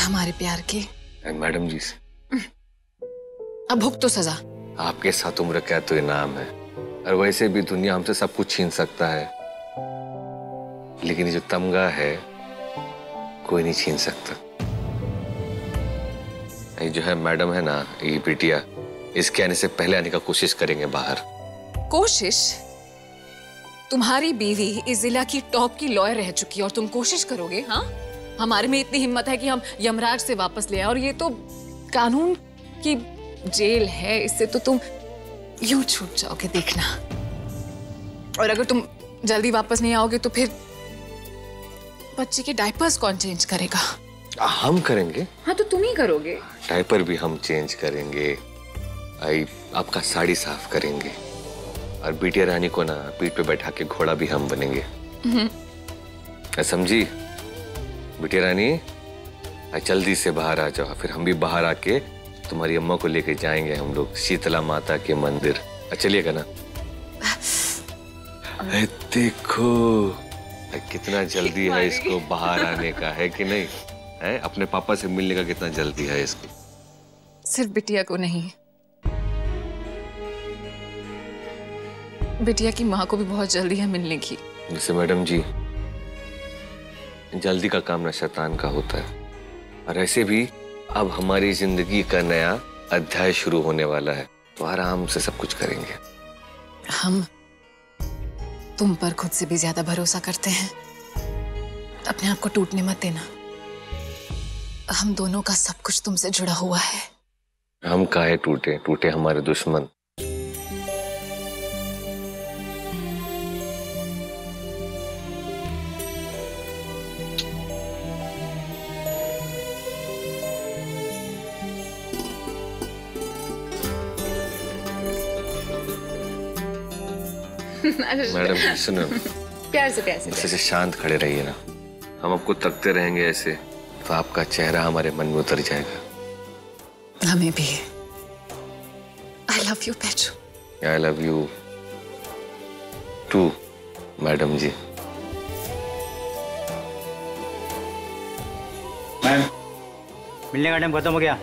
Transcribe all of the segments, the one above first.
हमारे प्यार की। मैडम जी अब भुगतो तो सजा। आपके साथ उम्र का तो इनाम है, और वैसे भी दुनिया हमसे सब कुछ छीन सकता है, लेकिन ये जो तमगा है कोई नहीं छीन सकता। ये जो है मैडम है ना, ये बिटिया, इसके आने से पहले आने का कोशिश करेंगे बाहर। कोशिश? तुम्हारी बीवी इस जिला की टॉप की लॉयर रह चुकी है और तुम कोशिश करोगे? हाँ, हमारे में इतनी हिम्मत है कि हम यमराज से वापस ले आए, और ये तो कानून की जेल है, इससे तो तुम यूं छूट जाओगे, देखना। और अगर तुम जल्दी वापस नहीं आओगे तो फिर बच्चे के डायपर्स कौन चेंज करेगा? हम करेंगे। हाँ, तो तुम ही करोगे। डायपर भी हम चेंज करेंगे, आपका साड़ी साफ करेंगे, और बिटिया रानी को ना पीठ पे बैठा के घोड़ा भी हम बनेंगे। समझी बिटिया रानी? जल्दी से बाहर आ जाओ, फिर हम भी बाहर आके तुम्हारी अम्मा को लेके जाएंगे हम लोग शीतला माता के मंदिर। चलिएगा ना? देखो कितना जल्दी है इसको बाहर आने का, है कि नहीं? है अपने पापा से मिलने का कितना जल्दी है इसको। सिर्फ बिटिया को नहीं, बिटिया की माँ को भी बहुत जल्दी है मिलने की। जैसे मैडम जी, जल्दी का काम ना शैतान का होता है, और ऐसे भी अब हमारी जिंदगी का नया अध्याय शुरू होने वाला है, तो आराम से सब कुछ करेंगे। हम तुम पर खुद से भी ज्यादा भरोसा करते हैं, अपने आप को टूटने मत देना। हम दोनों का सब कुछ तुमसे जुड़ा हुआ है। हम काहे टूटे? टूटे हमारे दुश्मन। मैडम सुनो, प्यार से ऐसे शांत खड़े रहिए ना, हम आपको तकते रहेंगे ऐसे तो आपका चेहरा हमारे मन में उतर जाएगा। हमें भी। I love you, Pechu. I love you too, madam ji. Ma'am, मिलने का टाइम खत्म हो गया।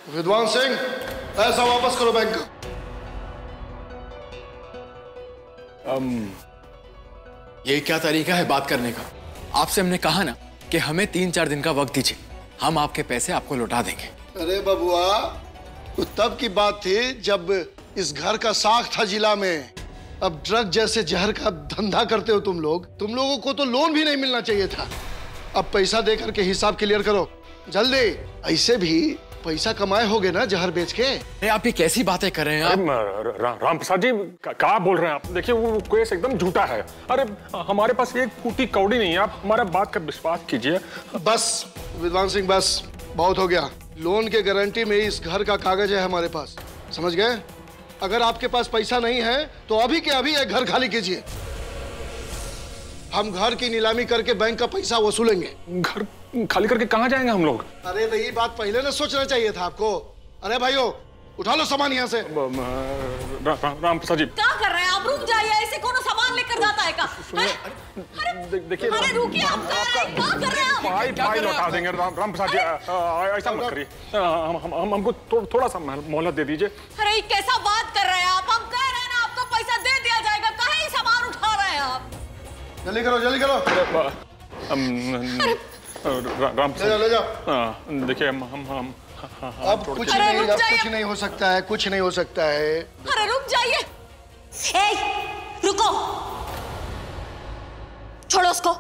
विद्वान सिंह, पैसा वापस करो बैंक का। यही क्या तरीका है बात करने का? आपसे हमने कहा ना कि हमें 3-4 दिन का वक्त दीजिए, हम आपके पैसे आपको लौटा देंगे। अरे बबुआ, तो तब की बात थी जब इस घर का साख था जिला में, अब ड्रग जैसे जहर का धंधा करते हो तुम लोगों को तो लोन भी नहीं मिलना चाहिए था। अब पैसा दे करके हिसाब क्लियर करो जल्दी। ऐसे भी पैसा कमाए होगे ना जहर बेच के। अरे आप ये कैसी बातें कर रहे हैं आप? राम प्रसाद जी क्या बोल रहे हैं आप? देखिए वो केस एकदम झूठा है। अरे हमारे पास एक फूटी कौड़ी नहीं है, आप हमारा बात का विश्वास कीजिए। बस विद्वान सिंह बस, बहुत हो गया। लोन के गारंटी में इस घर का कागज है हमारे पास, समझ गए? अगर आपके पास पैसा नहीं है तो अभी के अभी एक घर खाली कीजिए। हम घर की नीलामी करके बैंक का पैसा वसूलेंगे। घर खाली करके कहाँ जाएंगे हम लोग? अरे यही बात पहले ना सोचना चाहिए था आपको। अरे भाइयों उठा लो सामान यहाँ से। राम प्रसाद जी क्या कर रहे हैं आप? रुक जाइए, ऐसे कौन सामान लेकर जाता है का? देखिए अरे रुकिए, आप क्या कर रहे हैं आप? फाइल लौटा देंगे। राम प्रसाद जी ऐसा मत करिए, हमको थोड़ा सा मोहलत दे दीजिए। अरे ये कैसा बात कर रहे हैं आप? हम कह रहे हैं ना आपको पैसा दे दिया जाएगा, काहे सामान उठा रहे हैं आप? जल्दी करो जल्दी करो। राम ले जाओ। देखिए हम अब कुछ नहीं हो सकता है, कुछ नहीं हो सकता है। अरे रुक जाइए। रुको, छोड़ो उसको,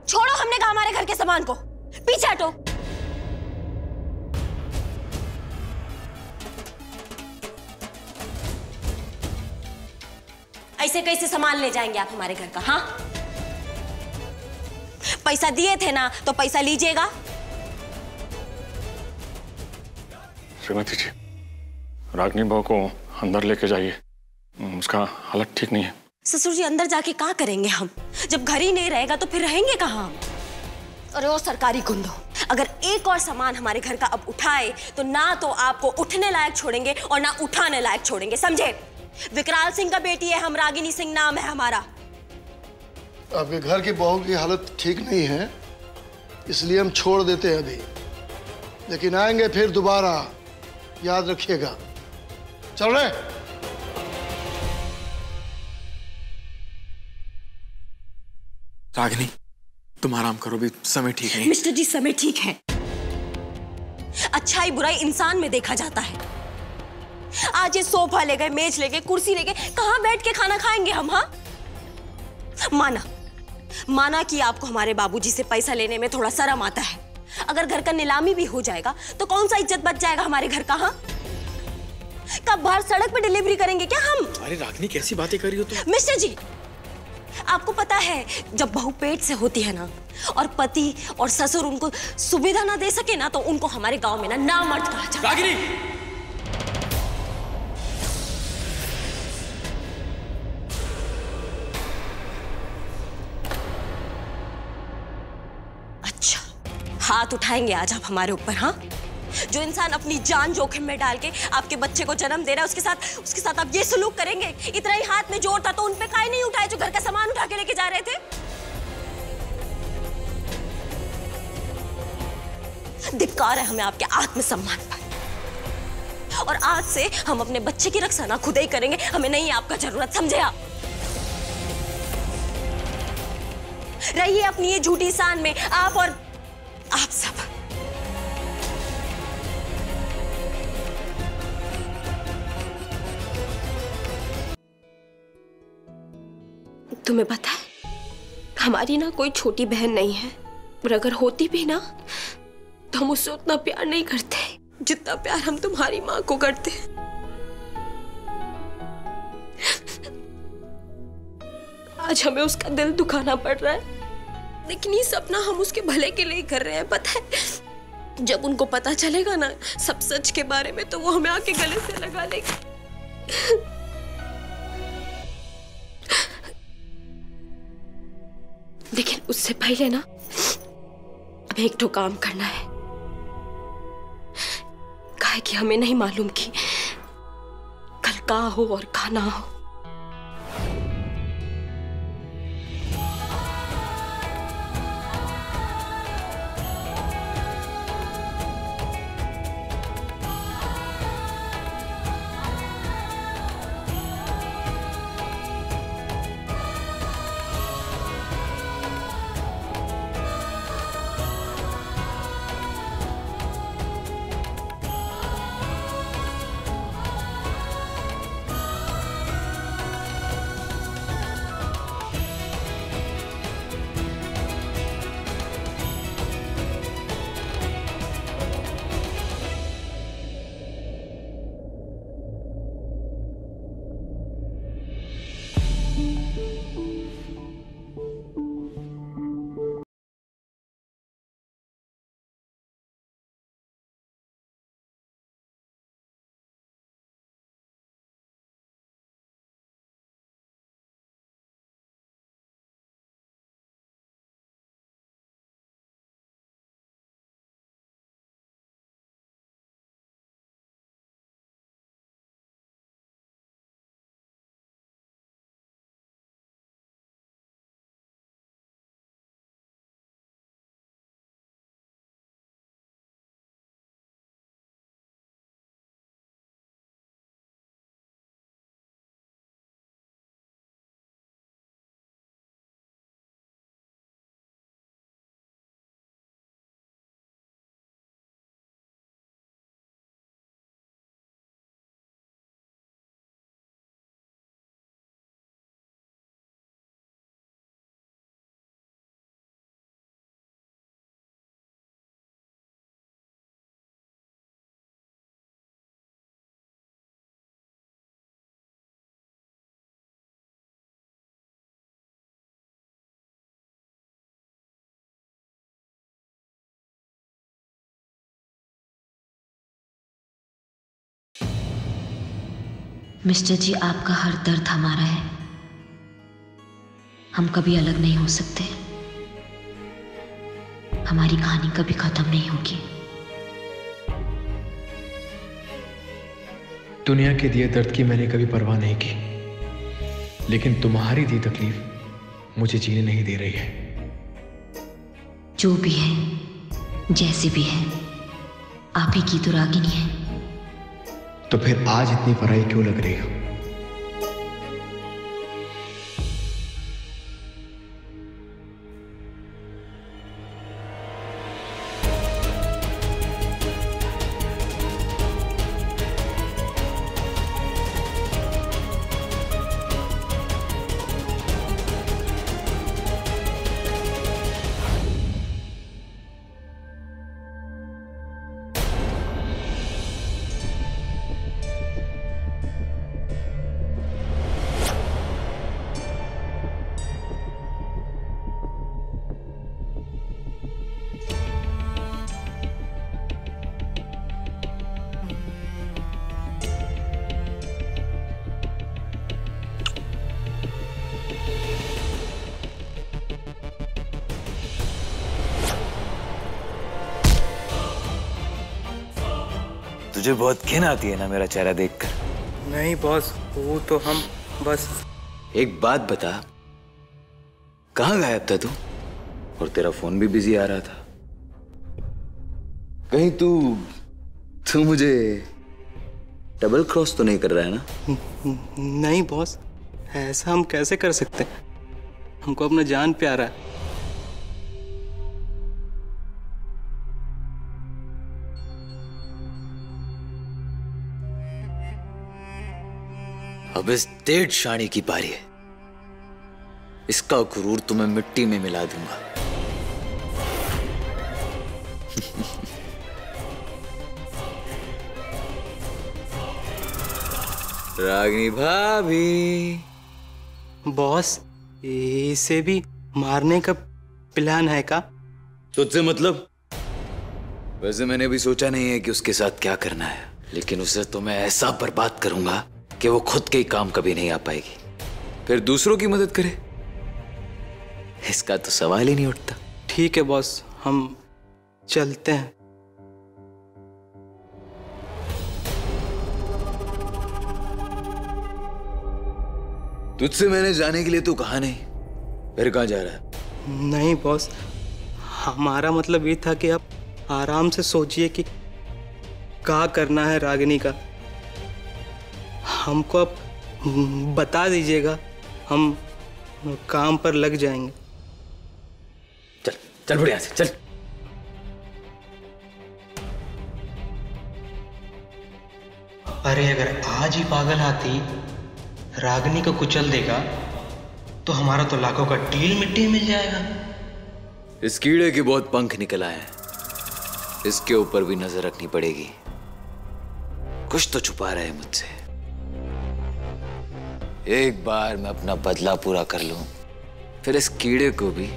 छोड़ो। हमने कहा हमारे घर के सामान को, पीछे हटो। ऐसे कैसे सामान ले जाएंगे आप हमारे घर का? हाँ, पैसा दिए थे ना तो पैसा लीजिएगा। श्रीमती जी, रागिनी बहू को अंदर लेके जाइए, उसका हालत ठीक नहीं है। ससुर जी अंदर जाके क्या करेंगे हम? जब घर ही नहीं रहेगा तो फिर रहेंगे कहाँ हम? अरे वो सरकारी गुंडो, अगर एक और सामान हमारे घर का अब उठाए तो ना तो आपको उठने लायक छोड़ेंगे और ना उठाने लायक छोड़ेंगे, समझे? विकराल सिंह का बेटी है हम, रागिनी सिंह नाम है हमारा। आपके घर की बहू की हालत ठीक नहीं है, इसलिए हम छोड़ देते हैं अभी, लेकिन आएंगे फिर दोबारा, याद रखिएगा। चल रहे? रागिनी तुम आराम करो, भी समय ठीक नहीं। मिस्टर जी समय ठीक है। अच्छाई बुराई इंसान में देखा जाता है। आज ये सोफा ले गए, मेज ले गए, कुर्सी ले गए, कहाँ बैठ के खाना खाएंगे हम? हाँ, माना कि आपको हमारे बाबूजी से पैसा लेने में थोड़ा शर्म आता है। अगर घर का नीलामी भी हो जाएगा तो कौन सा इज्जत बच जाएगा हमारे घर का? हाँ, कब बाहर सड़क पे डिलीवरी करेंगे क्या हम? अरे रागिनी कैसी बातें कर रही हो तुम? मिस्टर जी आपको पता है, जब बहू पेट से होती है ना और पति और ससुर उनको सुविधा ना दे सके ना तो उनको हमारे गांव में ना नामर्द कहा जाता है। रागिनी हाथ उठाएंगे आज आप हमारे ऊपर? हाँ, जो इंसान अपनी जान जोखिम में डाल के आपके बच्चे को जन्म दे रहा है उसके साथ आप ये सलूक करेंगे? इतना ही हाथ में जोर था तो उन पे काहे नहीं उठाए जो घर का सामान उठा के लेके जा रहे थे? धिक्कार है हमें आपके आत्मसम्मान पर। और आज से हम अपने बच्चे की रक्षा ना खुद ही करेंगे, हमें नहीं आपका जरूरत, समझे आप? रहिए अपनी ये झूठी शान में, आप और आप सब। तुम्हें पता है हमारी ना कोई छोटी बहन नहीं है, और अगर होती भी ना तो हम उससे उतना प्यार नहीं करते जितना प्यार हम तुम्हारी माँ को करते हैं। आज हमें उसका दिल दुखाना पड़ रहा है, लेकिन ये सपना हम उसके भले के लिए कर रहे हैं। पता है जब उनको पता चलेगा ना सब सच के बारे में तो वो हमें आके गले से लगा लेगी। लेकिन उससे पहले ना हमें एक तो काम करना है, काहे कि हमें नहीं मालूम कि कल का हो और का ना हो। मिस्टर जी, आपका हर दर्द हमारा है। हम कभी अलग नहीं हो सकते। हमारी कहानी कभी खत्म नहीं होगी। दुनिया के दिए दर्द की मैंने कभी परवाह नहीं की, लेकिन तुम्हारी दी तकलीफ मुझे जीने नहीं दे रही है। जो भी है, जैसे भी है, आप ही की तो रागिनी है। तो फिर आज इतनी पराई क्यों लग रही हो? तुझे बहुत घिन आती है ना मेरा चेहरा देखकर? नहीं बॉस, वो तो हम बस। एक बात बता, कहाँ गायब था तू? और तेरा फोन भी बिजी आ रहा था। कहीं तू मुझे डबल क्रॉस तो नहीं कर रहा है ना? नहीं बॉस, ऐसा हम कैसे कर सकते हैं? हमको अपना जान प्यारा है। अब इस डेढ़ शाणी की बारी है। इसका गुरूर तुम्हें मिट्टी में मिला दूंगा। रागिनी भाभी। बॉस, इसे भी मारने का प्लान है का? तुझसे मतलब? वैसे मैंने भी सोचा नहीं है कि उसके साथ क्या करना है, लेकिन उसे तो मैं ऐसा बर्बाद करूंगा कि वो खुद के ही काम कभी नहीं आ पाएगी, फिर दूसरों की मदद करे। इसका तो सवाल ही नहीं उठता। ठीक है बॉस, हम चलते हैं। तुझसे मैंने जाने के लिए तो कहा नहीं, फिर कहाँ जा रहा है? नहीं बॉस, हमारा मतलब ये था कि आप आराम से सोचिए कि क्या करना है रागिनी का। हमको आप बता दीजिएगा, हम काम पर लग जाएंगे। चल चल बढ़िया से चल। अरे अगर आज ही पागल हाथी रागिनी को कुचल देगा तो हमारा तो लाखों का डील मिट्टी में मिल जाएगा। इस कीड़े के बहुत पंख निकल आए हैं, इसके ऊपर भी नजर रखनी पड़ेगी। कुछ तो छुपा रहा है मुझसे। एक बार मैं अपना बदला पूरा कर लूं, फिर इस कीड़े को भी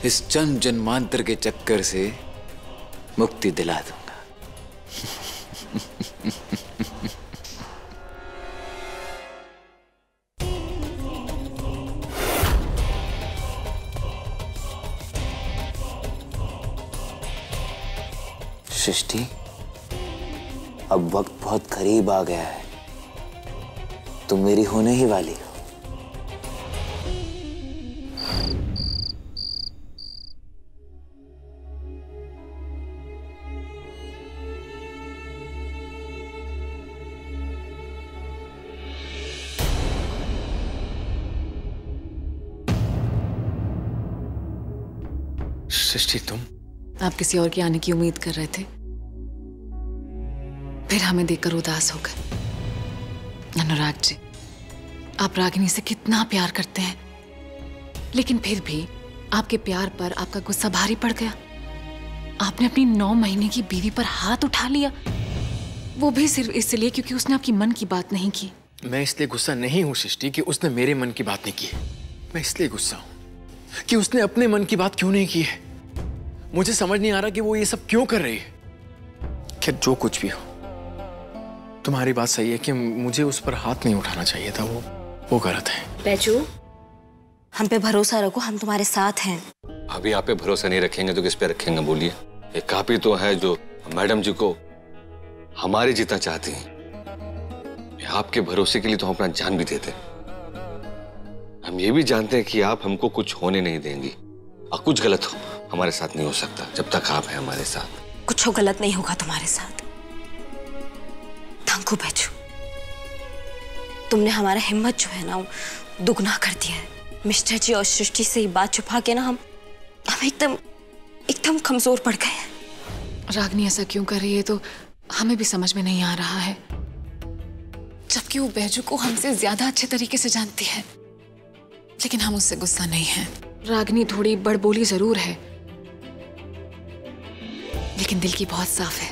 इस जन्म जन्मांतर के चक्कर से मुक्ति दिला दूंगा। सृष्टि, अब वक्त बहुत करीब आ गया है। तुम मेरी होने ही वाली हो। सृष्टि, तुम? आप किसी और के आने की उम्मीद कर रहे थे, फिर हमें देखकर उदास हो गए। अनुराग जी, आप रागिनी से कितना प्यार करते हैं, लेकिन फिर भी आपके प्यार पर आपका गुस्सा भारी पड़ गया। आपने अपनी 9 महीने की बीवी पर हाथ उठा लिया, वो भी सिर्फ इसलिए क्योंकि उसने आपकी मन की बात नहीं की। मैं इसलिए गुस्सा नहीं हूं सृष्टि कि उसने मेरे मन की बात नहीं की है। मैं इसलिए गुस्सा हूं कि उसने अपने मन की बात क्यों नहीं की है। मुझे समझ नहीं आ रहा कि वो ये सब क्यों कर रही है। खैर, जो कुछ भी हो, तुम्हारी बात सही है कि मुझे उस पर हाथ नहीं उठाना चाहिए था, वो गलत है। बैजू, हम पे भरोसा रखो, हम तुम्हारे साथ हैं। अभी आप पे भरोसा नहीं रखेंगे तो किस पे रखेंगे बोलिए? एक कापी तो है जो मैडम जी को हमारे जीतना चाहती हैं। आपके भरोसे के लिए तो हम अपना जान भी देते। हम ये भी जानते हैं कि आप हमको कुछ होने नहीं देंगी, और कुछ गलत हो हमारे साथ नहीं हो सकता जब तक आप हैं हमारे साथ। कुछ गलत नहीं होगा तुम्हारे साथ। थैंक यू बैजू, तुमने हमारा हिम्मत जो है ना दुगना कर दिया है। मिस्टर जी और सृष्टि से ये बात छुपा के ना हम एकदम कमजोर पड़ गए हैं। रागनी ऐसा क्यों कर रही है तो हमें भी समझ में नहीं आ रहा है, जबकि वो बैजू को हमसे ज्यादा अच्छे तरीके से जानती है। लेकिन हम उससे गुस्सा नहीं है। रागनी थोड़ी बड़बोली जरूर है, लेकिन दिल की बहुत साफ है।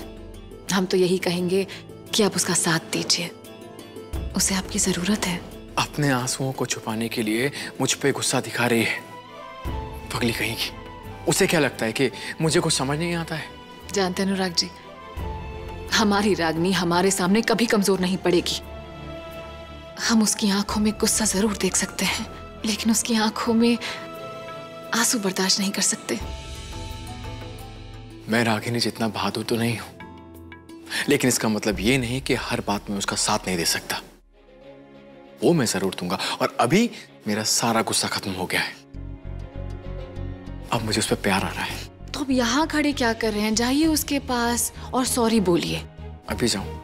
हम तो यही कहेंगे कि आप उसका साथ दीजिए, उसे आपकी जरूरत है। अपने आंसुओं को छुपाने के लिए मुझ पे गुस्सा दिखा रही है, पगली कहीं की। उसे क्या लगता है कि मुझे कुछ समझ नहीं आता है? जानते हैं अनुराग जी, हमारी रागनी हमारे सामने कभी कमजोर नहीं पड़ेगी। हम उसकी आंखों में गुस्सा जरूर देख सकते हैं, लेकिन उसकी आंखों में आंसू बर्दाश्त नहीं कर सकते। मैं रागिनी जितना बहादुर तो नहीं हूं, लेकिन इसका मतलब ये नहीं कि हर बात में उसका साथ नहीं दे सकता। वो मैं जरूर दूंगा, और अभी मेरा सारा गुस्सा खत्म हो गया है। अब मुझे उस पर प्यार आ रहा है। तो अब यहाँ खड़े क्या कर रहे हैं? जाइए उसके पास और सॉरी बोलिए। अभी जाऊं?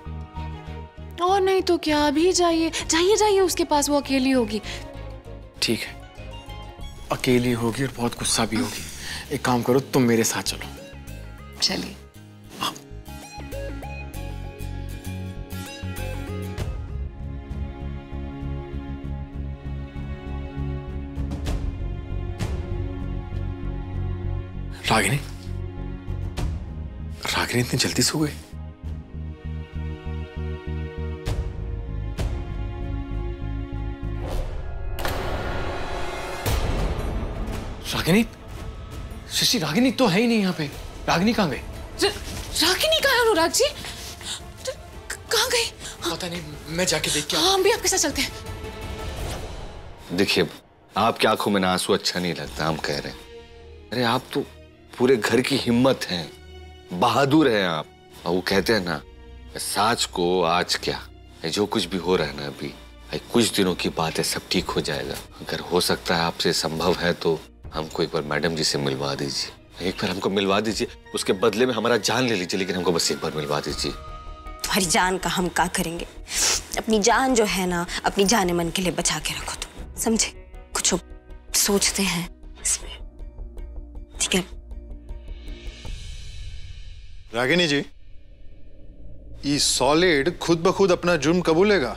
और नहीं तो क्या, अभी जाइए जाइए उसके पास, वो अकेली होगी। ठीक है, अकेली होगी और बहुत गुस्सा भी होगी। एक काम करो, तुम मेरे साथ चलो। चलिए। रागिनी, रागिनी इतनी जल्दी सो गई? रागिनी, शशि, रागिनी तो है ही नहीं यहाँ पे। रागिनी कहाँ गई? रागिनी कहाँ है अनुराग जी? कहाँ गई? पता नहीं, मैं जाके देख के हाँ, हम भी आपके साथ चलते हैं। देखिए, आपकी आंखों में ना आंसू अच्छा नहीं लगता, हम कह रहे हैं। अरे आप तो पूरे घर की हिम्मत हैं, बहादुर हैं आप। और वो कहते हैं ना, साच को आज क्या, जो कुछ भी हो रहा है ना अभी, कुछ दिनों की बात है, सब ठीक हो जाएगा। अगर हो सकता है आपसे संभव है तो हमको एक बार मैडम जी से मिलवा दीजिए। एक बार हमको मिलवा दीजिए, उसके बदले में हमारा जान ले लीजिए, लेकिन हमको बस एक बार मिलवा दीजिए। तुम्हारी जान का हम क्या करेंगे? अपनी जान जो है ना, अपनी जाने मन के लिए बचा के रखो तुम, समझे? कुछ सोचते हैं इसमें, ठीक है? रागिनी जी, ये सॉलिड खुद ब खुद अपना जुर्म कबूलेगा?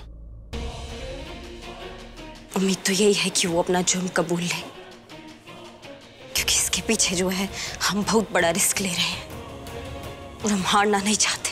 उम्मीद तो यही है कि वो अपना जुर्म कबूल ले, क्योंकि इसके पीछे जो है हम बहुत बड़ा रिस्क ले रहे हैं और हम हारना नहीं चाहते।